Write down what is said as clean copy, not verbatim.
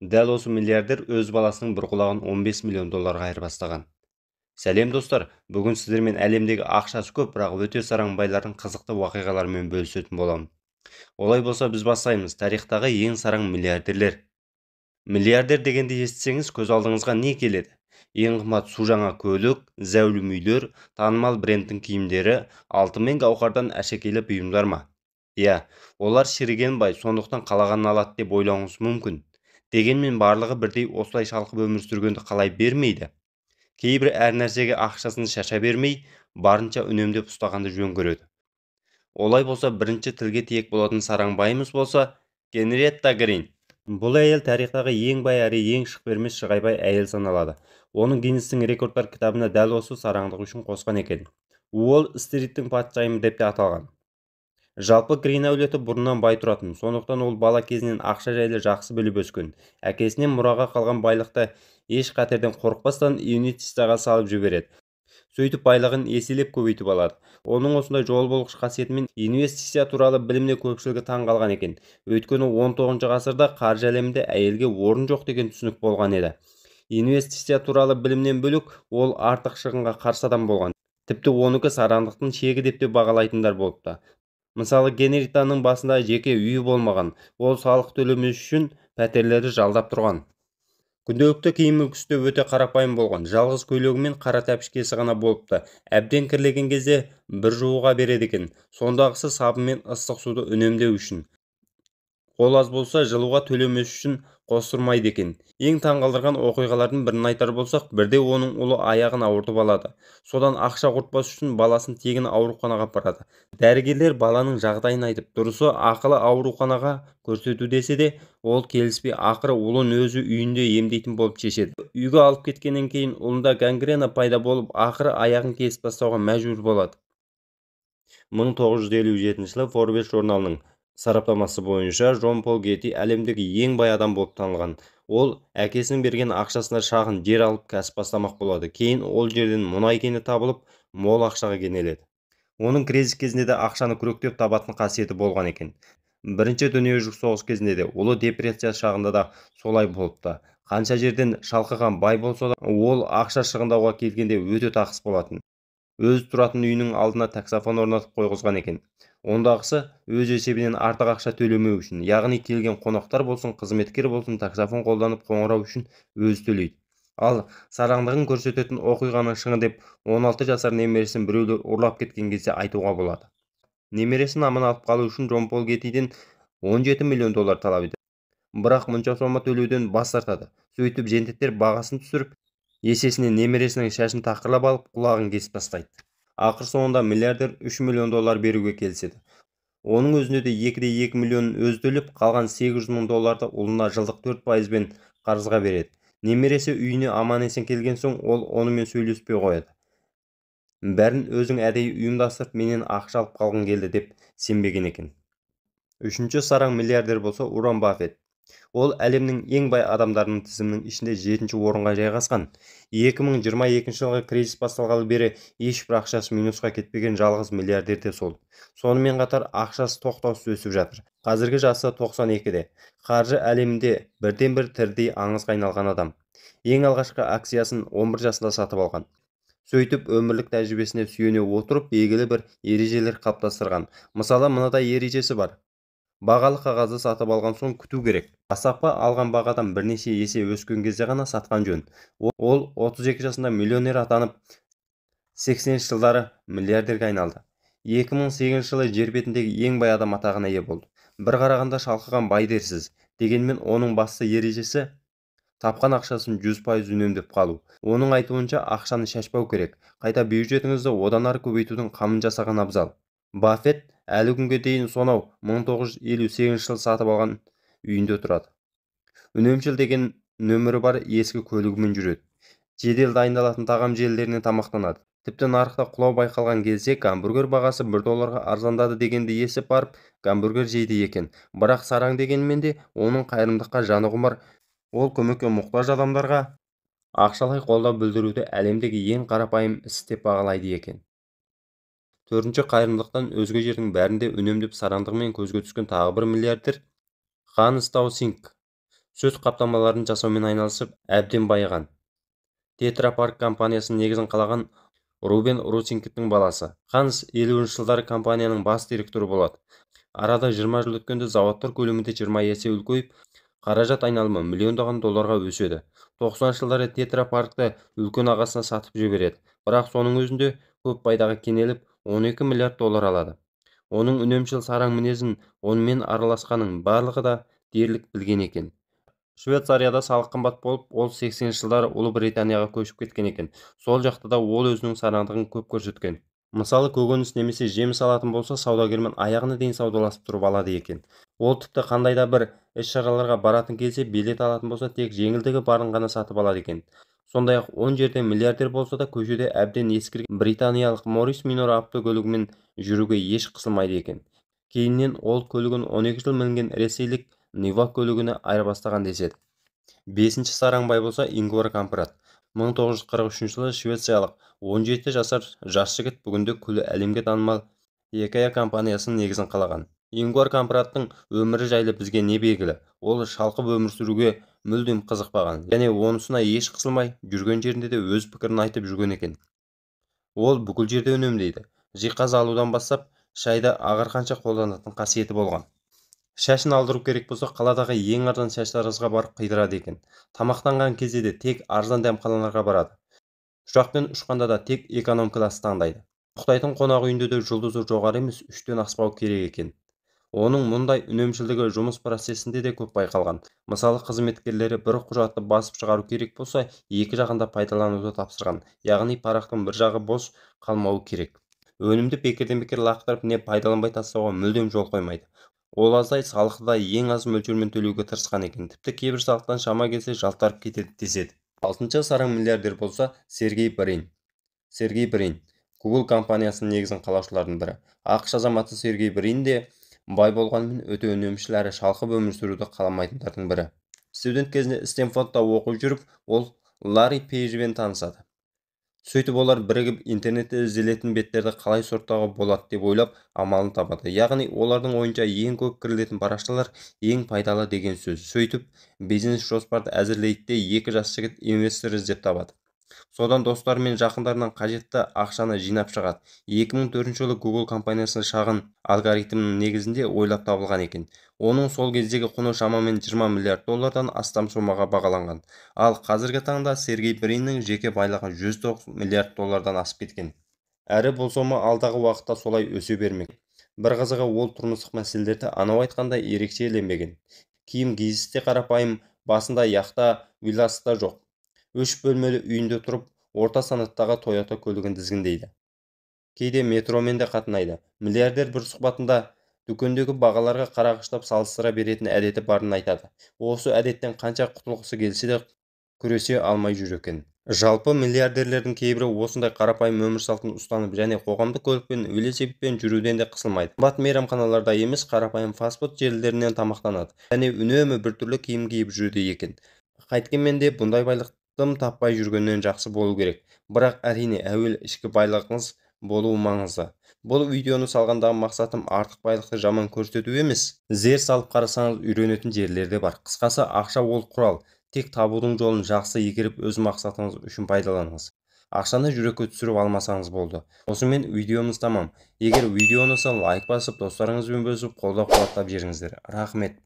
Дәл осы миллиардер өз баласының бір құлағын 15 миллион долларға айырбастаған. Сәлем достар, бүгін сіздермен әлемдегі ақшасы көп, бірақ өте сараң байлардың қызықты уақиғаларымен бөлісетін боламын. Олай болса біз бастаймыз. Тарихтағы ең сараң миллиардерлер. Миллиардер дегенді естісеңіз, көз алдыңызға не келеді? Ең қымбат су жаңа көлік, зәулім үйлер, танымал брендтің киімдері, алтын мен гауһардан әшекейлі бұйымдар ма? Иә, олар шіріген бай, сондықтан қалағанын алады деп ойлауыңыз мүмкін. Дегенмен барлығы бірдей осылай шалқып өмір сүргенді қалай бермейді. Кейбір әр нәрсеге ақшасын шаша бермей, барынша үнемдеп ұстағанды жөн көреді. Олай болса, бірінші тілге тиек болатын сараң байымыз болса, Генриетта Грин. Бұл әйел тарихтағы ең бай әрі ең шық бермес шығайбай әйел саналады. Оның Гиннестің рекордтар кітабына дәл осы сараңдығы үшін қосқан екен. Уолл-стриттің патшайымы деп те аталған. Жалпы Грин әулеті бұрыннан бай тұратын, сондықтан ол бала кезінен ақша жайлы жақсы біліп өскен. Әкесінен мұраға қалған байлықты еш қатерден қорықпастан инвестицияға салып жібереді. Сөйтіп байлығын еселеп көбейтіп алады. Оның осындай жол болғыш қасиетімен инвестиция туралы біліміне көпшілігі таң қалған екен. Өйткені 19 ғасырда қаржы әлемінде әйелге орын жоқ деген түсінік болған еді. Инвестиция туралы білімнен бөлек ол артық шығынға қарсы адам болған. Тіпті оныкі сараңдықтың шегі деп те бағалайтындар болыпты. Мысалы, Генриеттаның басында жеке үйі болмаған, ол салық төлемес үшін пәтерлерді жалдап тұрған. Күнделікті киім үлгісі өте қарапайым болған, жалғыз көйлегі мен қара тәпішкесі ғана болыпты. Әбден кірлеген кезде бір жууға береді екен, сондағысы сабын мен ыстық суды үнемдеу үшін. Қол аз болса жылуға төлемес үшін қостырмайды екен. Ең таңғалдырған оқиғалардың бірін айтар болсақ, бірде оның ұлы аяғын ауыртып алады. Содан ақша құртпас үшін баласын тегін ауруханаға апарады. Дәрігерлер баланың жағдайын айтып, дұрысы ақылы ауруханаға көрсету десе де, ол келіспей, ақыры ұлын өзі үйінде емдейтін болып шешеді. Үйге алып кеткеннен кейін ұлында гангрена пайда болып, ақыры аяғын кесіп тастауға мәжбүр болады. 1957 жылы Forbes журналының сараптамасы бойынша Жон Пол Гетти әлемдегі ең бай адам болып танылған. Ол әкесінің берген ақшасына шағын жер алып кәсіп бастамақ болады. Кейін ол жерден мұнай кені табылып, мол ақшаға кенеледі. Оның кризис кезінде де ақшаны күректеп табатын қасиеті болған екен. Бірінші дүниежүзілік соғыс кезінде де, ұлы депрессия шағында да солай болыпты. Қанша жерден шалқыған бай болса да, ол ақша шығындауға келгенде өте тақыс болатын. Өз тұратын үйінің алдына таксофон орнатып қойғызған екен. Ондағысы өз есебінен артық ақша төлемеу үшін, яғни келген қонақтар болсын, қызметкер болсын, таксофон қолданып қоңырау үшін өзі төлейді. Ал сараңдығын көрсететін оқиғаның шыңы деп 16 жасар немересін біреулер ұрлап кеткен кезде айтуға болады. Немересін аман алып қалу үшін Жон Пол Геттиден 17 миллион доллар талап етеді. Бірақ мұнша сома төлеуден бас тартады. Сөйтіп жендеттер бағасын түсіріп, есесіне немересінің шашын тақырлап алып, құлағын кесіп тастайды. Ақыр соңында миллиардер 3 миллион доллар беруге келіседі. Оның өзінде де 2 миллионын өзі төлеп, қалған 800 мың долларды ұлына жылдық 4%-бен қарызға береді. Немересі үйіне аман-есен келген соң, ол онымен сөйлеспей қояды. Бәрін өзің әдейі ұйымдастырып, менен ақша алып қалғың келді деп сенбеген екен. Үшінші сараң миллиардер болса Урон Баффет. Ол әлемнің ең бай адамдарының тізімінің ішінде 7-ші орынға жайғасқан. 2022 жылғы кризис басталғалы бері ешбір ақшасы минусқа кетпеген жалғыз миллиардер де сол. Сонымен қатар ақшасы тоқтаусыз өсіп жатыр. Қазіргі жасы 92-де. Қаржы әлемінде бірден-бір тірідей аңызға айналған адам. Ең алғашқы акциясын 11 жасында сатып алған. Сөйтіп өмірлік тәжірибесіне сүйене отырып белгілі бір ережелер қалыптастырған. Мысалы, мынадай ережесі бар. Бағалы қағазды сатып алған соң күту керек. Бастапқы алған бағадан бірнеше есе өскен кезде ғана сатқан жөн. Ол 32 жасында миллионер атанып, 80-ші жылдары миллиардерге айналды. 2008 жылы жер бетіндегі ең бай адам атағына ие болды. Бір қарағанда шалқыған бай дерсіз. Дегенмен оның басты ережесі тапқан ақшасын 100% үнемдеп қалу. Оның айтуынша ақшаны шашпау керек. Қайта бюджетіңізді одан ары көбейтудің қамын жасаған абзал. Баффет әлі күнге дейін сонау 1958 жылы сатып алған үйінде тұрады. Үнемшіл деген нөмірі бар ескі көлігімен жүреді. Жедел дайындалатын тағам желілерінен тамақтанады. Тіпті нарықта құлау байқалған кезде гамбургер бағасы $1 арзандады дегенді естіп барып, гамбургер жейді екен. Бірақ сараң дегенмен де оның қайырымдылыққа жаны құмар. Ол көмекке мұқтаж адамдарға ақшалай қолдау білдіруді әлемдегі ең қарапайым іс деп бағалайды екен. Төртінші қайырымдылықтан өзге жердің бәрінде үнемдеп сараңдығымен көзге түскен тағы бір миллиардер Ханс Тау Синг. Сүт қаптамаларын жасаумен айналысып, әбден байыған. Тетра Парк компаниясының негізін қалаған Рубен Ротшильдтің баласы. Ханс 50-ші жылдары компанияның бас директоры болады. Арада 20 жыл өткенде зауыттар көлемі де 20 есе үлкейіп, қаражат айналымы миллиондаған долларға өседі. 90-ші жылдары Тетра Паркты үлкен ағасына сатып жібереді, бірақ соның өзінде көп пайдаға кенеліп 12 миллиард доллар алады. Оның үнемшіл сараң мінезін, онымен араласқанын барлығы да дерлік білген екен. Швейцарияда салық қымбат болып, ол 80-ші жылдары Ұлыбританияға көшіп кеткен екен. Сол жақта да ол өзінің сараңдығын көп көрсеткен. Мысалы, көкөніс немесе жеміс алатын болса, саудагермен аяғына дейін саудаласып тұрып алады екен. Ол тіпті қандай да бір іс-шараларға баратын келсе, билет алатын болса, тек жеңілдігі барын ғана сатып алады екен. Сондай-ақ 10 жерде миллиардер болса да, көшеде әбден ескірген британиялық Морис Минор автокөлігімен жүруге еш қысылмайды екен. Кейіннен ол көлігін 12 жыл мінген ресейлік Нива көлігіне айырбастаған деседі. 5-ші сараңбай болса Ингвар Кампрат. 1943 жылы швециялық 17 жасар жас жігіт, бүгінде күллі әлемге танымал IKEA компаниясының негізін қалаған. Ингвар Кампраттың өмірі жайлы бізге не белгілі? Ол шалқып өмір сүруге мүлдем қызықпаған, және онысына еш қысылмай, жүрген жерінде де өз пікірін айтып жүрген екен. Ол бүкіл жерде үнемдейді. Жиһаз алудан бастап, шайды ағарғанша қолданатын қасиеті болған. Шашын алдыру керек болса, қаладағы ең арзан шаштаразға барып қидырады екен. Тамақтанған кезде де тек арзан дәмханаларға барады. Ұшақпен ұшқанда да тек эконом класс таңдайды. Ұйықтайтын қонақ үйінде де жұлдызы жоғары емес, 3-тен аспау керек екен. Оның мұндай үнемшілдігі жұмыс процесінде де көп байқалған. Мысалы, қызметкерлері бір құжатты басып шығару керек болса, екі жағында пайдалануды тапсырған. Яғни парақтың бір жағы бос қалмауы керек. Өнімді бекерден-бекер лақтырып не пайдаланбай тастауға мүлдем жол қоймайды. Ол аздай салықты да ең аз мөлшермен төлеуге тырысқан екен. Тіпті кейбір салықтан шама келсе жалтарып кетеді деседі. 6-шы сараң миллиардер болса Сергей Брин. Сергей Брин Google компаниясының негізін қалаушылардың бірі. ақш азаматы Сергей Брин де бай болғанымен өте үнемшіл әрі шалқып өмір сүруді қаламайтындардың бірі. Студент кезінде Стэнфордта оқып жүріп, ол Ларри Пейджбен танысады. Сөйтіп олар бірігіп интернетте ізделетін беттерді қалай сұрыптауға болады деп ойлап амалын табады. Яғни олардың ойынша ең көп кірілетін парақшалар ең пайдалы деген сөз. Сөйтіп бизнес жоспарды әзірлейді де екі жас жігіт инвестор іздеп табады. Содан достары мен жақындарынан қажетті ақшаны жинап шығады. 2004 жылы Google компаниясы шағын алгоритмінің негізінде ойлап табылған екен. Оның сол кездегі құны шамамен 20 миллиард доллардан астам сомаға бағаланған. Ал қазіргі таңда Сергей Бриннің жеке байлығы 109 миллиард доллардан асып кеткен. Әрі бұл сома алдағы уақытта солай өсе бермек. Бір қызығы, ол тұрмыстық мәселелерді анау айтқандай ерекше еленбеген. Киім киісі де қарапайым, басында яхта, вилласы да жоқ. 3 бөлмелі үйінде тұрып, орта санаттағы Toyota көлігін тізгіндейді. Кейде метромен де қатынайды. Миллиардер бір сұхбатында дүкендегі бағаларға қарағыштап салыстыра беретін әдеті барын айтады. Осы әдеттен қанша құтылғысы келсе де күресе алмай жүр екен. Жалпы миллиардерлердің кейбірі осындай қарапайым өмір салтын ұстанып және қоғамдық көлікпен, велосипедпен жүруден де қысылмайды. Қымбат мейрамханаларда емес, қарапайым фастфуд желілерінен тамақтанады және үнемі біртүрлі киім киіп жүреді екен. Қайткенмен де бұндай байлық тым таппай жүргеннен жақсы болу керек. Бірақ әрине әуелі ішкі байлығыңыз болуы маңызды. Бұл видеоны салғандағы мақсатым артық байлықты жаман көрсету емес. Зер салып қарасаңыз үйренетін жерлер де бар. Қысқасы, ақша ол құрал. Тек табудың жолын жақсы игеріп өз мақсатыңыз үшін пайдаланыңыз. Ақшаны жүрекке түсіріп алмасаңыз болды. Осымен видеомыз тамам. Егер видеоны лайк басып, достарыңызбен бөлісіп, қолдау қуаттап жіберіңіздер. Рахмет.